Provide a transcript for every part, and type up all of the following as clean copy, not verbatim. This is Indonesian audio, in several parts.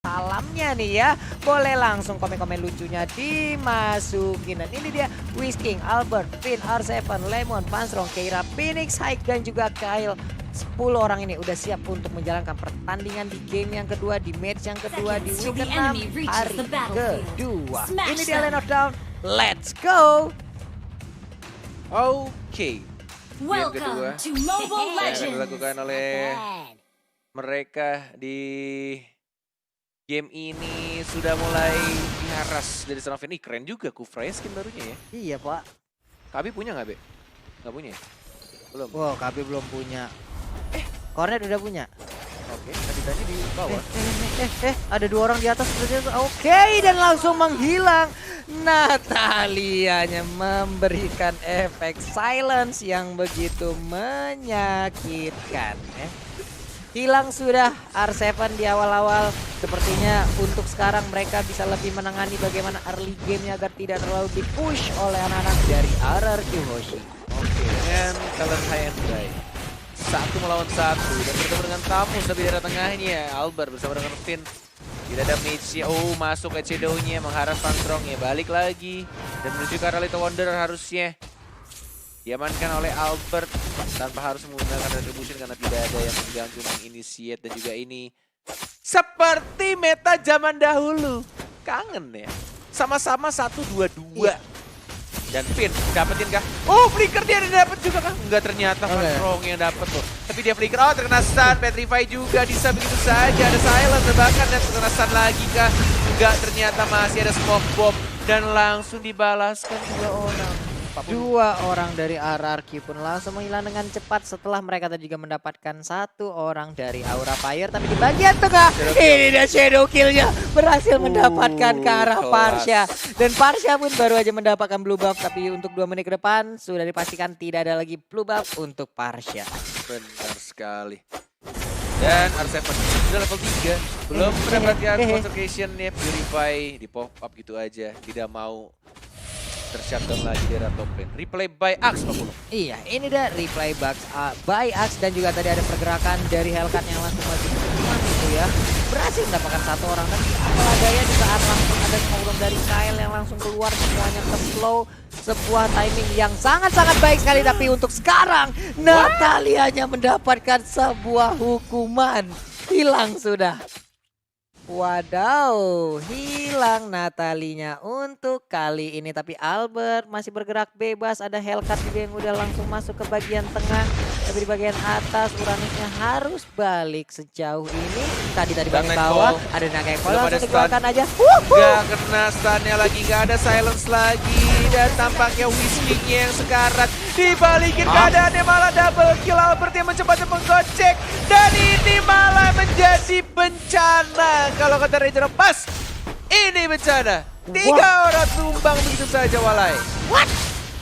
salamnya nih ya. Boleh langsung komen-komen lucunya dimasukin. Dan ini dia Whisking, Albert, Finn, R7, Lemon, Pansrong, Keira, Phoenix, Hike dan juga Kyle. 10 orang ini udah siap untuk menjalankan pertandingan di game yang kedua, di match yang kedua, di week ke-6 hari kedua. Ini dia Lane of Dawn, let's go! Oke, game kedua Welcome to Mobile yang akan Legends. dilakukan oleh mereka di game ini sudah mulai diharas dari Seraphim. Ih, keren juga Kufra skin barunya ya. Iya pak. Kabi punya nggak, Be? Nggak punya ya? Belum. Wow, KB belum punya. Cornet udah punya. Oke, tadi di bawah. Ada 2 orang di atas. Oke, dan langsung menghilang. Natalianya memberikan efek silence yang begitu menyakitkan. Hilang sudah R7 di awal-awal. Sepertinya untuk sekarang mereka bisa lebih menangani bagaimana early game-nya agar tidak terlalu di-push oleh anak-anak dari RRQ Hoshi. Oke, dengan talent high and dry. 1 melawan 1 dan bertemu dengan tamu di daerah tengahnya. Albert bersama dengan Finn. Tidak ada mage-nya. Oh, masuk ke Shadow-nya mengharap Pansrong ya. Balik lagi dan menuju ke arah Little Wonder harusnya. Diamankan oleh Albert tanpa harus menggunakan retribution karena tidak ada yang mengganggu menginitiate dan juga ini seperti meta zaman dahulu. Kangen ya. Sama-sama 1-2-2. Dan Finn dapetin kah? Oh, flicker dia dapat juga kah? Enggak, ternyata Pansrong yang dapat loh. Tapi dia flicker. Oh, terkena stun. Petrify juga bisa begitu saja. Ada silence bahkan dan terkena stun lagi kah? Enggak, ternyata masih ada smoke bomb dan langsung dibalaskan 2 orang. 2 orang dari RRQ pun langsung menghilang dengan cepat setelah mereka tadi juga mendapatkan 1 orang dari Aura Fire. Tapi di bagian tengah ini dia shadow kill-nya berhasil mendapatkan ke arah kelas. Parsha. Dan Parsha pun baru aja mendapatkan blue buff, tapi untuk 2 menit ke depan sudah dipastikan tidak ada lagi blue buff untuk Parsha. Benar sekali. Dan R7 sudah level 3. Belum mendapatkan concentration-nya. Purify di pop up gitu aja. Tidak mau tershutdown lagi di area top lane. Replay by Axe 40. Iya, ini dia replay by Axe dan juga tadi ada pergerakan dari Hellcat yang langsung maju ke depan itu ya. Berhasil mendapatkan 1 orang, tapi apalah daya di saat langsung ada smoke dari Kyle yang langsung keluar semuanya ke slow. Sebuah timing yang sangat-sangat baik sekali, tapi untuk sekarang Natalianya mendapatkan sebuah hukuman. Hilang sudah. Wadaw, hilang Natalinya untuk kali ini. Tapi Albert masih bergerak bebas. Ada Hellcat juga yang udah langsung masuk ke bagian tengah. Tapi di bagian atas Uranusnya harus balik sejauh ini. Tadi bagian bawah ada Nagekol langsung dikeluarkan aja. Gak kena stunnya lagi, gak ada silence lagi. Dan tampaknya Whisking yang sekarat. Dibalikin keadaannya, malah double kill. Albert yang mencoba menggocek. Dan ini malah menjadi bencana. Kalau kata Ranger pas, ini bencana. 3 orang tumbang begitu saja Walai. What?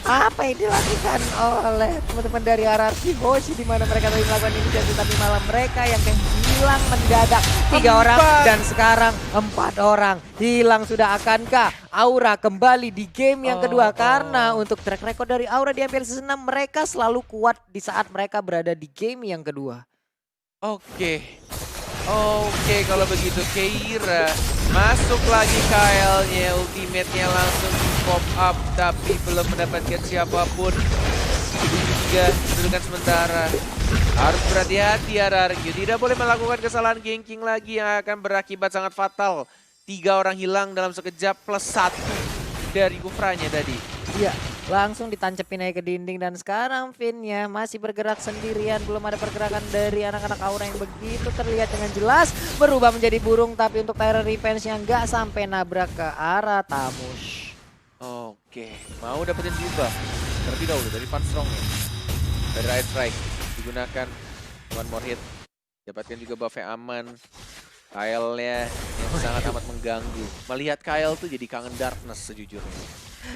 Apa yang dilakukan oleh teman-teman dari RRQ Hoshi, di mana mereka tadi melakukan inisiasi tapi malah mereka yang hilang mendadak. 3 orang dan sekarang 4 orang hilang sudah. Akankah Aura kembali di game yang kedua? Karena untuk track record dari Aura di MPL Season 6 mereka selalu kuat di saat mereka berada di game yang kedua. Oke, kalau begitu Keira masuk lagi Kyle-nya, ultimate-nya langsung pop up tapi belum mendapatkan siapapun. Juga kedudukan sementara. Harus berhati-hati RRQ, tidak boleh melakukan kesalahan ganking lagi yang akan berakibat sangat fatal. 3 orang hilang dalam sekejap plus 1 dari Kufranya tadi. Iya, langsung ditancepin aja ke dinding dan sekarang Finn-nya masih bergerak sendirian. Belum ada pergerakan dari anak-anak Aura yang begitu terlihat dengan jelas berubah menjadi burung. Tapi untuk Tyra Revenge-nya nggak sampai nabrak ke arah Tamush. Oke, mau dapetin buff terlebih dahulu dari Pansrong ya. Dari Right Strike digunakan one more hit. Dapatkan juga buff-nya aman. Kyle-nya yang sangat amat mengganggu. Melihat Kyle tuh jadi kangen Darkness sejujurnya.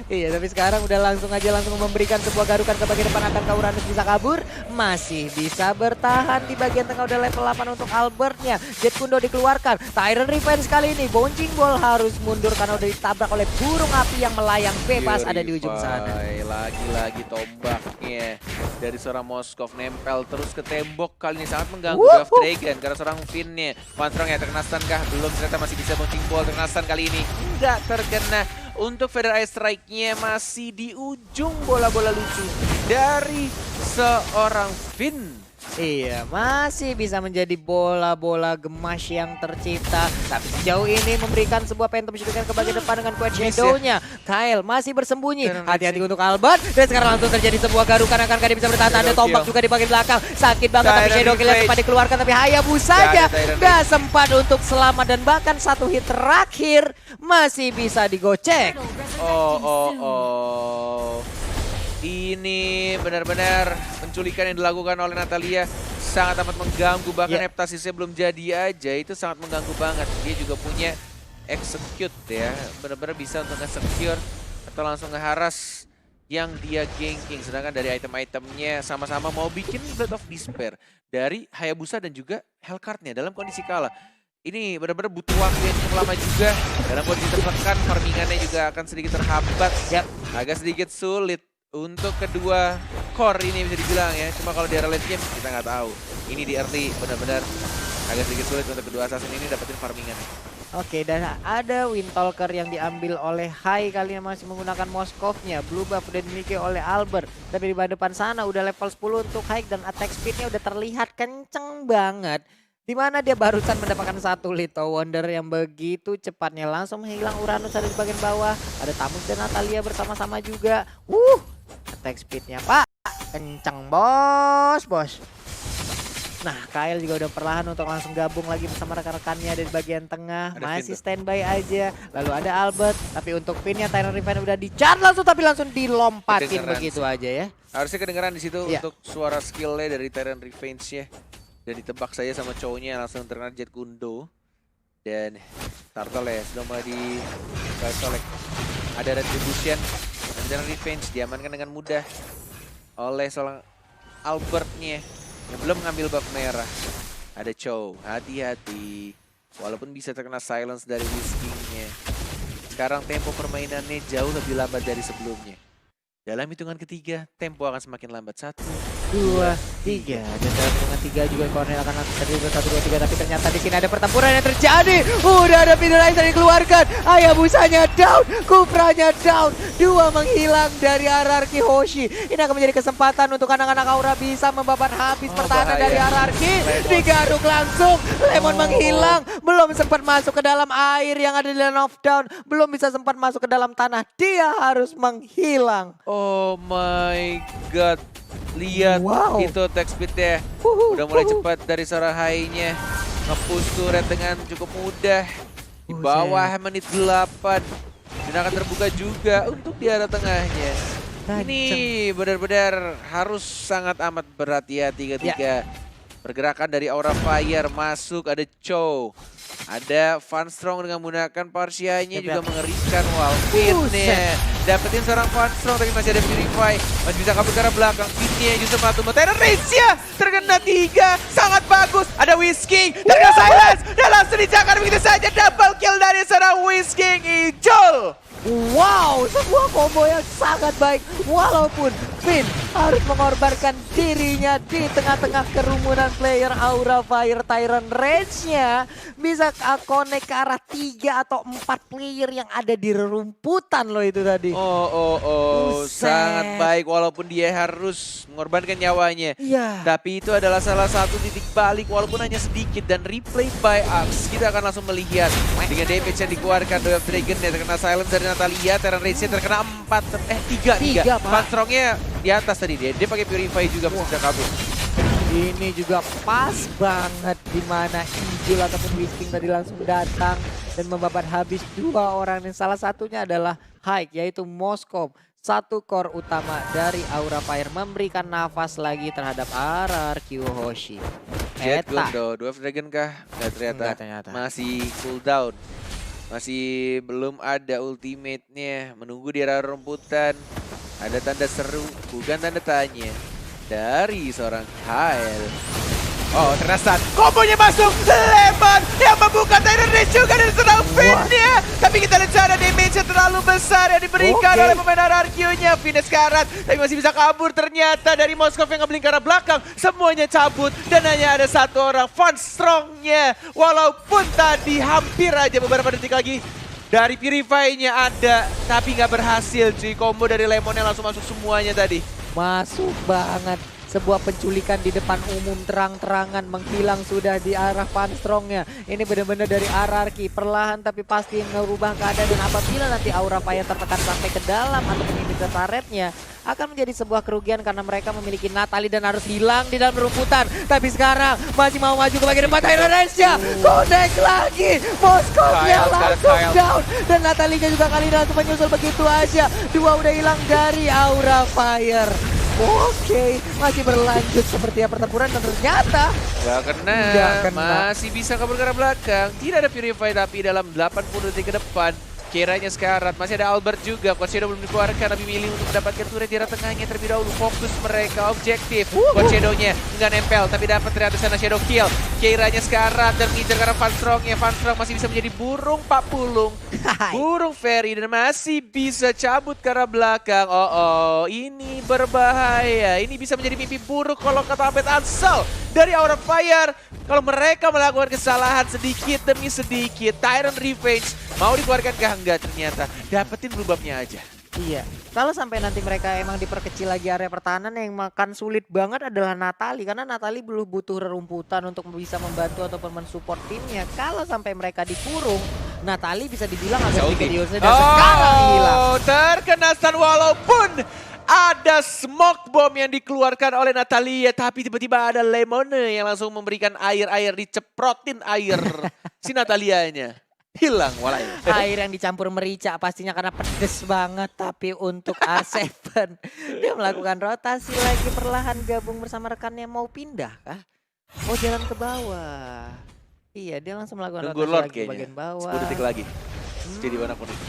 Iya, tapi sekarang udah langsung memberikan sebuah garukan ke bagian depan. Akankah Uranus bisa kabur? Masih bisa bertahan di bagian tengah, udah level 8 untuk Albertnya. Jet Kundo dikeluarkan. Tyrant Revenge kali ini. Bouncing Ball harus mundur karena udah ditabrak oleh burung api yang melayang bebas ada di ujung sana. Lagi-lagi tombaknya dari seorang Moskov nempel terus ke tembok. Kali ini sangat mengganggu Draft Dragon karena seorang Finn-nya. Fanstrong ya terkena stun kah? Belum, ternyata masih bisa Bouncing Ball. Terkena stun kali ini. Enggak terkena. Untuk Feather Eye Strike-nya masih di ujung bola-bola lucu dari seorang Finn. Iya, masih bisa menjadi bola-bola gemas yang tercipta. Tapi sejauh ini memberikan sebuah phantom shuriken ke bagian depan dengan Quest Shadow-nya. Kyle masih bersembunyi. Hati-hati untuk Albert. Dan sekarang langsung terjadi sebuah garukan. Akankah dia bisa bertahan? Ada tombak juga di bagian belakang. Sakit banget tapi Shadow Kill sempat dikeluarkan. Tapi Hayabusa saja gak sempat untuk selamat. Dan bahkan satu hit terakhir masih bisa digocek. Ini benar-benar penculikan yang dilakukan oleh Natalia sangat amat mengganggu. Bahkan heptasisnya belum jadi aja, itu sangat mengganggu banget. Dia juga punya execute ya, benar-benar bisa untuk nge-secure atau langsung nge-harass yang dia ganking. Sedangkan dari item-itemnya sama-sama mau bikin Blood of Despair dari Hayabusa dan juga Hellcard-nya dalam kondisi kalah. Ini benar-benar butuh waktu yang cukup lama juga. Dalam kondisi tertekan, farmingannya juga akan sedikit terhambat. Agak sedikit sulit untuk kedua core ini bisa dibilang ya. Cuma kalau di area late game kita nggak tahu. Ini di early benar-benar agak sedikit sulit untuk kedua assassin ini dapetin farmingan. Oke, dan ada Windtalker yang diambil oleh Hai kali ini masih menggunakan Moskov-nya. Blue buff udah dimiliki oleh Albert. Tapi di depan sana udah level 10 untuk Hai dan attack speed-nya udah terlihat kenceng banget. Dimana dia barusan mendapatkan satu Little Wonder yang begitu cepatnya langsung menghilang. Uranus ada di bagian bawah. Ada Tamus dan Natalia bersama-sama juga. Attack speednya Pak kencang bos. Nah, Kyle juga udah perlahan untuk langsung gabung lagi bersama rekan-rekannya dari bagian tengah. Masih standby aja. Lalu ada Albert. Tapi untuk Finn-nya Tyrant Revenge udah di-charge langsung, tapi langsung dilompatin begitu aja ya. Harusnya kedengeran di situ untuk suara skill-nya dari Tyrant Revenge-nya. Dan ditebak saya sama cowoknya langsung terkena Jet Kundo. Dan Turtle ya sudah mulai dicolek. Ada Retribution dan Tyrant Revenge diamankan dengan mudah oleh seorang Albert-nya yang belum ngambil buff merah. Ada Chow, hati-hati. Walaupun bisa terkena silence dari Whisking-nya. Sekarang tempo permainannya jauh lebih lambat dari sebelumnya. Dalam hitungan ketiga, tempo akan semakin lambat. 1, 2, 3. Dan dalam hitungan 3 juga Cornel akan langsung terjadi 1, 2, 3. Tapi ternyata di sini ada pertempuran yang terjadi. Udah ada Finalizer yang dikeluarkan. Hayabusanya down, Kupranya down. 2 menghilang dari hierarki Hoshi. Ini akan menjadi kesempatan untuk anak-anak Aura bisa membabat habis pertahanan dari hierarki. Digaruk langsung, Lemon menghilang. Belum sempat masuk ke dalam air yang ada di Land of Down. Belum bisa sempat masuk ke dalam tanah. Dia harus menghilang. Oh my god. Lihat itu attack speed-nya. Udah mulai cepat dari seorang Hai-nya. Nge-push turret dengan cukup mudah. Di bawah menit 8. Dan akan terbuka juga untuk di arah tengahnya. Ini benar-benar harus sangat amat berhati-hati ketika pergerakan dari Aura Fire masuk. Ada Chow. Ada Fanstrong dengan menggunakan Parsia-nya juga mengerikan. Finn-nya dapetin seorang Fanstrong tapi masih ada Purify. Masih bisa kabur ke arah belakang. Finn-nya justru melatu Tyrant Rage-nya terkena 3. Sangat bagus. Ada Whisking. Terkena silence. Dan langsung dicakar begitu saja. Double kill dari seorang Whisking. Ijol. Wow, sebuah combo yang sangat baik. Walaupun Finn harus mengorbankan dirinya di tengah-tengah kerumunan player Aura Fire. Tyrant Rage-nya bisa connect ke arah 3 atau 4 player yang ada di rerumputan loh itu tadi. Sangat baik walaupun dia harus mengorbankan nyawanya. Tapi itu adalah salah satu titik balik walaupun hanya sedikit. Dan replay by Axe kita akan langsung melihat dengan damage yang dikeluarkan Way of Dragon yang terkena silence dari Natalia. Tyrant Rage-nya terkena 3. Fanstrong-nya di atas tadi dia pakai Purify juga masih bisa kabur. Ini juga pas banget di mana Ijul ataupun Whisking tadi langsung datang dan membabat habis 2 orang dan salah satunya adalah Haik yaitu Moskov. 1 core utama dari Aura Fire memberikan nafas lagi terhadap RRQ Hoshi. Jet Kundo, Dwarf Dragon kah? Nggak ternyata. Masih cooldown. Masih belum ada ultimate-nya. Menunggu di arah rumputan. Ada tanda seru, bukan tanda tanya. Dari seorang Kyle. Oh, terasa kombonya masuk. Lemon yang membuka Tyrant Rage juga dari serang Finn-nya. Tapi kita lihat cara damage-nya terlalu besar yang diberikan oleh pemain RRQ-nya. Finn sekarat, tapi masih bisa kabur ternyata dari Moskov yang ngebling ke arah belakang. Semuanya cabut dan hanya ada satu orang Van Strong-nya. Walaupun tadi hampir aja beberapa detik lagi dari Purify-nya ada, tapi nggak berhasil cuy. Combo dari Lemonnya langsung masuk semuanya tadi. Masuk banget. Sebuah penculikan di depan umum terang-terangan menghilang sudah di arah Van Strong-nya. Ini benar-benar dari RRQ perlahan tapi pasti merubah keadaan, dan apabila nanti Aura Fire tertekan sampai ke dalam atau menginjak turretnya akan menjadi sebuah kerugian karena mereka memiliki Natalie dan harus hilang di dalam rumputan. Tapi sekarang masih mau maju ke bagian depan Tyrant Rage-nya. Connect lagi. Moskov-nya langsung down. Dan Natalie-nya juga kali ini langsung menyusul begitu aja. Dua udah hilang dari Aura Fire. Oke, masih berlanjut seperti pertempuran dan ternyata Gak kena. Masih bisa kabur ke arah belakang. Tidak ada Purify tapi dalam 80 detik ke depan kiranya sekarat. Masih ada Albert juga. Shadow belum dikeluarkan, tapi milih untuk mendapatkan turret di arah tengahnya terlebih dahulu. Fokus mereka objektif. Shadow-nya nggak nempel tapi dapat ternyata sana Shadow kill. Kiranya sekarat dan ngincer karena Van Strong-nya. Van Strong masih bisa menjadi burung Pak Pulung. Burung Fairy dan masih bisa cabut ke arah belakang. Oh, ini berbahaya. Ini bisa menjadi mimpi buruk kalau kata Ahmed Ansel dari Aura Fire. Kalau mereka melakukan kesalahan sedikit demi sedikit, Tyrant Revenge mau dikeluarkan kah? Enggak, ternyata dapetin blue-buff-nya aja. iya. Kalau sampai nanti mereka emang diperkecil lagi area pertahanan, yang makan sulit banget adalah Natalie. Karena Natalie belum butuh rerumputan untuk bisa membantu ataupun mensupport timnya. Kalau sampai mereka dikurung, Natalie bisa dibilang agak sedikit diusir dan sekarang hilang. Terkena stun walaupun ada smoke bomb yang dikeluarkan oleh Natalia. Tapi tiba-tiba ada Lemone yang langsung memberikan air diceprotin air si Natalianya. Hilang walai. Air yang dicampur merica pastinya karena pedes banget. Tapi untuk R7 dia melakukan rotasi lagi perlahan gabung bersama rekannya. Mau pindah kah? Mau jalan ke bawah. Iya, dia langsung melakukan Nunggu rotasi Lord lagi kayaknya. bagian bawah. 10 detik lagi. Jadi warna kuning.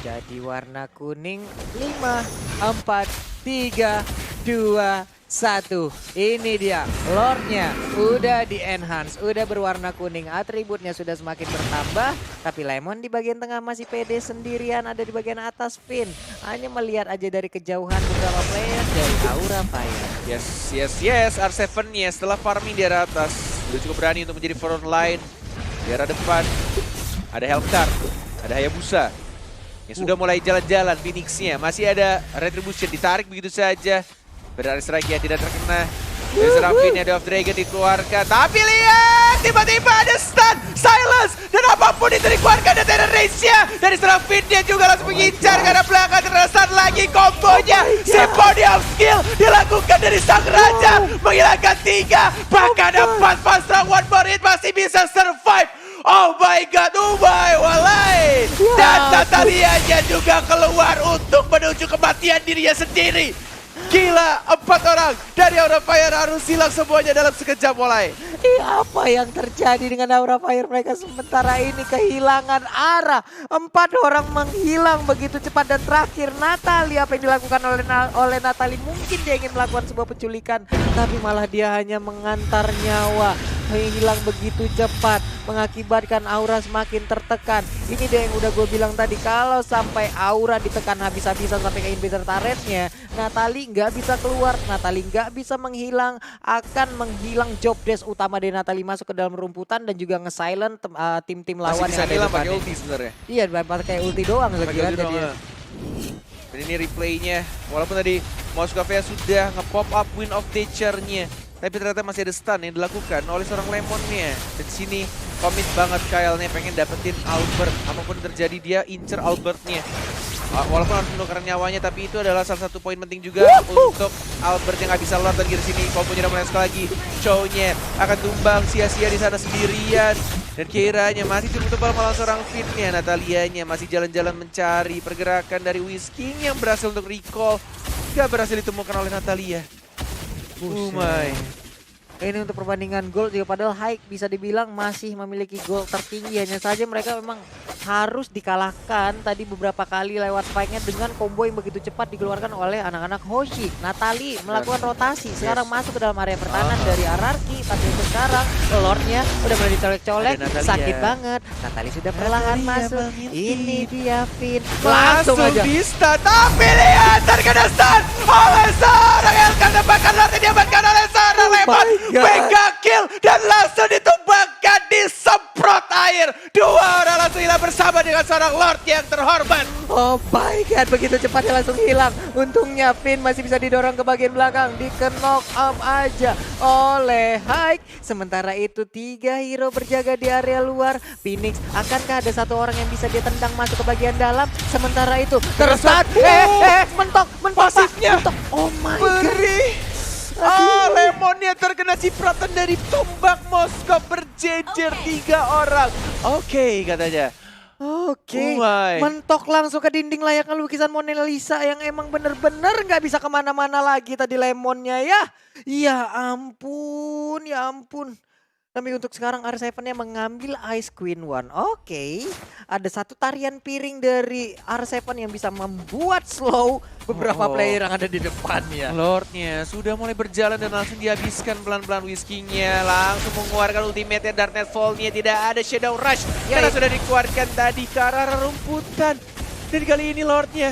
Jadi warna kuning 5, 4, 3, 2, 1. Ini dia Lordnya udah di enhance, udah berwarna kuning, atributnya sudah semakin bertambah. Tapi Lemon di bagian tengah masih pede sendirian, ada di bagian atas Finn. Hanya melihat aja dari kejauhan beberapa player dari Aura Fire. Yes. R7-nya setelah farming di arah atas udah cukup berani untuk menjadi front line. Di arah depan ada Hellcar, ada Hayabusa yang sudah mulai jalan-jalan. Phoenix-nya masih ada Retribution ditarik begitu saja. Berarti strike yang tidak terkena. Dari serang Finn-nya Day of Dragon dikeluarkan. Tapi lihat tiba-tiba ada stun, silence, dan apapun itu dikeluarkan dari Tyrant Rage-nya. Dari serang Finn-nya juga langsung mengincar karena belakang terasa lagi kombonya. Symphony of Skill dilakukan dari sang raja. Menghilangkan 3, bahkan 4 Van Strong one more hit masih bisa survive. Oh my god, walai. Dan Natalianya juga keluar untuk menuju kematian dirinya sendiri. Gila, 4 orang dari Aura Fire harus hilang semuanya dalam sekejap walai. Apa yang terjadi dengan Aura Fire? Mereka sementara ini kehilangan arah. 4 orang menghilang begitu cepat. Dan terakhir Natalie, apa yang dilakukan oleh Natalie? Mungkin dia ingin melakukan sebuah penculikan, tapi malah dia hanya mengantar nyawa. Hilang begitu cepat, mengakibatkan Aura semakin tertekan. Ini dia yang udah gue bilang tadi, kalau sampai Aura ditekan habis-habisan sampai ke inhibitor turretnya, Natalie nggak bisa keluar, Natalie nggak bisa menghilang, akan menghilang job desk utama dari Natalie masuk ke dalam rumputan dan juga nge-silent tim-tim lawan. Masih bisa yang ada ngilang di pakai depannya. ulti sebenarnya. Iya, pakai ulti doang Pakai lagi ulti doang, dia. ya. Dan ini replaynya, walaupun tadi Moskova sudah nge-pop up Wind of Nature-nya, tapi ternyata masih ada stun yang dilakukan oleh seorang Lemonnya. Dan di sini komit banget Kyle-nya pengen dapetin Albert. Apapun yang terjadi dia incer Albert-nya. Walaupun harus menukarkan nyawanya, tapi itu adalah salah satu poin penting juga untuk Albert yang nggak bisa lewat lagi di sini. Kombonya udah mulai sekali lagi. Chow-nya akan tumbang sia-sia di sana sendirian. Dan kiranya masih cukup tebal melawan seorang Finn-nya. Natalianya masih jalan-jalan mencari pergerakan dari Whisking yang berhasil untuk recall. Gak berhasil ditemukan oleh Natalia. Oh my. Ini untuk perbandingan gol juga, padahal Hike bisa dibilang masih memiliki gol tertinggi. Hanya saja mereka memang harus dikalahkan tadi beberapa kali lewat spike-nya dengan combo yang begitu cepat dikeluarkan oleh anak-anak Hoshi. Natali melakukan rotasi, sekarang masuk ke dalam area pertahanan dari Ararki. Tapi untuk sekarang Lordnya udah mulai dicolek-colek, sakit banget. Natali sudah perlahan masuk. Ini dia Finn, langsung aja. Vista, tapi lihat terkena stun oleh seorang Elkan, dapatkan Lord diamankan oleh seorang Lemon. Mega kill dan langsung ditumbangkan, disemprot air. Dua orang langsung hilang bersama dengan seorang Lord yang terhormat. Oh my god, begitu cepatnya langsung hilang. Untungnya Finn masih bisa didorong ke bagian belakang, di-knock up aja oleh Hike. Sementara itu 3 hero berjaga di area luar. Phoenix, akankah ada satu orang yang bisa dia tendang masuk ke bagian dalam? Sementara itu tersesat. Mentok, Pasifnya. mentok. Oh my god. Beri. Lemonnya terkena cipratan dari tombak Moskov, berjejer 3 orang. Oke, katanya. Oke, Oh my. mentok langsung ke dinding layaknya lukisan Mona Lisa yang emang bener-bener nggak bisa kemana-mana lagi tadi Lemonnya ya. Ya ampun, ya ampun. Tapi untuk sekarang R7-nya mengambil Ice Queen One. Oke, ada satu tarian piring dari R7 yang bisa membuat slow beberapa player yang ada di depannya. Lordnya sudah mulai berjalan dan langsung dihabiskan pelan-pelan whiskingnya. Langsung mengeluarkan ultimate-nya, Darknet Fall-nya. Tidak ada Shadow Rush karena sudah dikeluarkan tadi ke arah rumputan. Dan kali ini Lordnya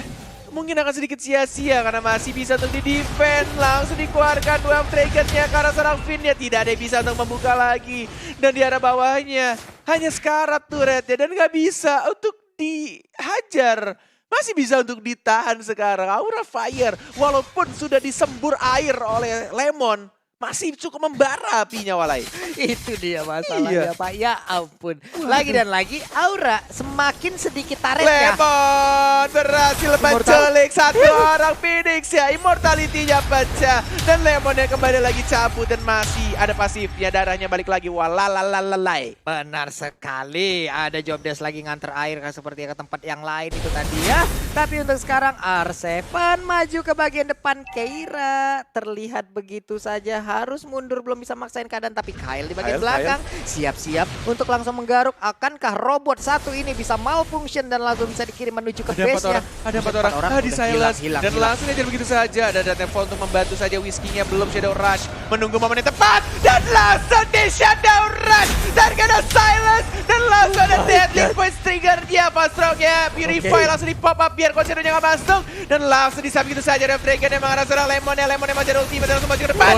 mungkin akan sedikit sia-sia karena masih bisa untuk di-defend. Langsung dikeluarkan dua triggernya karena seorang Finn-nya tidak ada yang bisa untuk membuka lagi. Dan di arah bawahnya hanya sekarat turretnya dan nggak bisa untuk dihajar. Masih bisa untuk ditahan sekarang. Aura Fire walaupun sudah disembur air oleh Lemon, masih cukup membara apinya Walai. Itu dia masalahnya Pak, ya ampun. Lagi dan lagi Aura semakin sedikit taretnya. Lemon berhasil menculik satu orang Phoenix ya. Immortality-nya pecah. Dan Lemonnya kembali lagi cabut dan masih ada pasifnya. Darahnya balik lagi. Walalalalai. Benar sekali, ada job desk lagi nganter air kan seperti ke tempat yang lain itu tadi ya. Tapi untuk sekarang R7 maju ke bagian depan. Keira terlihat begitu saja harus mundur, belum bisa maksain keadaan. Tapi Kyle di bagian belakang siap-siap untuk langsung menggaruk. Akankah robot satu ini bisa malfunction dan langsung bisa dikirim menuju ke base-nya? Ada 4 orang. Di silence. Dan langsung aja begitu saja. Ada Datefall untuk membantu saja whiskingnya. Belum Shadow Rush. Menunggu momen yang tepat. Dan langsung di Shadow Rush. Dan kena silence. Dan langsung ada deadly point trigger-nya. Pastroknya Purify langsung di pop up biar Concedonya nggak masuk. Dan langsung disambut gitu saja. Ada Dragon yang mengarah seorang Lemonnya. Lemonnya masih ada ultimate. Langsung maju ke depan.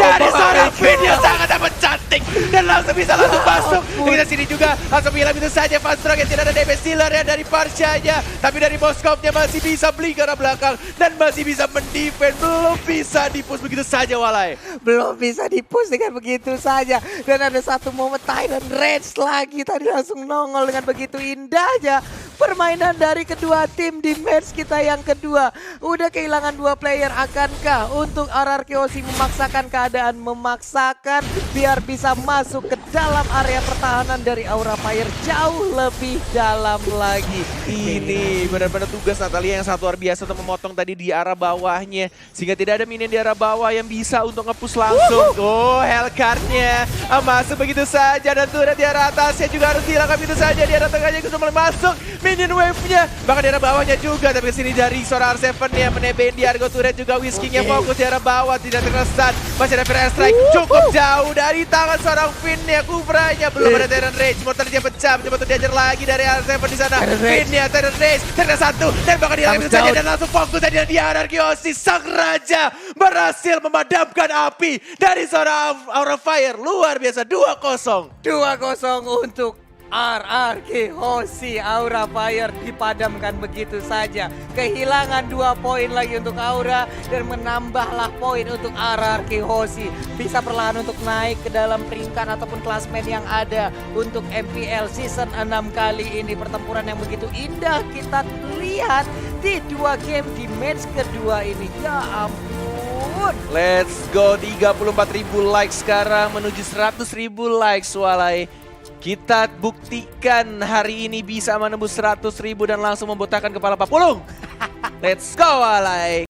Dari seorang Finn yang sangat amat cantik. Dan langsung bisa langsung masuk. Kita sini juga langsung hilang itu saja. Fastrok yang tidak ada damage dealer ya dari Parshanya. Tapi dari Moskov-nya masih bisa beli ke arah belakang. Dan masih bisa mendefend. Belum bisa dipush begitu saja Walai. Belum bisa dipush dengan begitu saja. Dan ada satu momen Tyrant Rage lagi tadi langsung nongol dengan begitu indahnya. Permainan dari kedua tim di match kita yang kedua. Udah kehilangan 2 player, akankah untuk RRQ Hoshi memaksakan keadaan, memaksakan biar bisa masuk ke dalam area pertahanan dari Aura Fire jauh lebih dalam lagi. Ini benar-benar tugas Natalia yang sangat luar biasa untuk memotong tadi di arah bawahnya. Sehingga tidak ada minion di arah bawah yang bisa untuk nge-push langsung. Oh, Hellcard-nya masuk begitu saja. Dan turret di arah atasnya juga harus dihilangkan begitu saja. Di arah tengahnya sudah mulai masuk minion wave-nya. Bahkan di arah bawahnya juga. Tapi kesini dari suara R7 yang menebeng di Argo turret juga. Whiskingnya fokus di arah bawah. Tidak terkena stun. Masih ada Fair Strike. Cukup jauh dari tangan seorang Finn-nya. Kubranya belum ada Tyrant Rage. Mortality pecah. Coba untuk diajar lagi dari R7 di sana. Finn-nya Tyrant Rage. Terkena satu. Dan bahkan dihilangkan begitu saja. Dan langsung fokus tadi di RRQ Hoshi. Sang Raja berhasil memadamkan api dari seorang Aura Fire. Luar biasa. 2-0. 2-0 untuk RRQ Hoshi. Aura Fire dipadamkan begitu saja. Kehilangan 2 poin lagi untuk Aura dan menambahlah poin untuk RRQ Hoshi. Bisa perlahan untuk naik ke dalam peringkat ataupun klasmen yang ada untuk MPL season 6 kali ini. Pertempuran yang begitu indah kita lihat di 2 game di match kedua ini. Ya ampun. Let's go, 34.000 likes sekarang menuju 100.000 likes Walai. Kita buktikan hari ini bisa menembus 100.000 dan langsung membotakan kepala Papulung. Let's go Walai.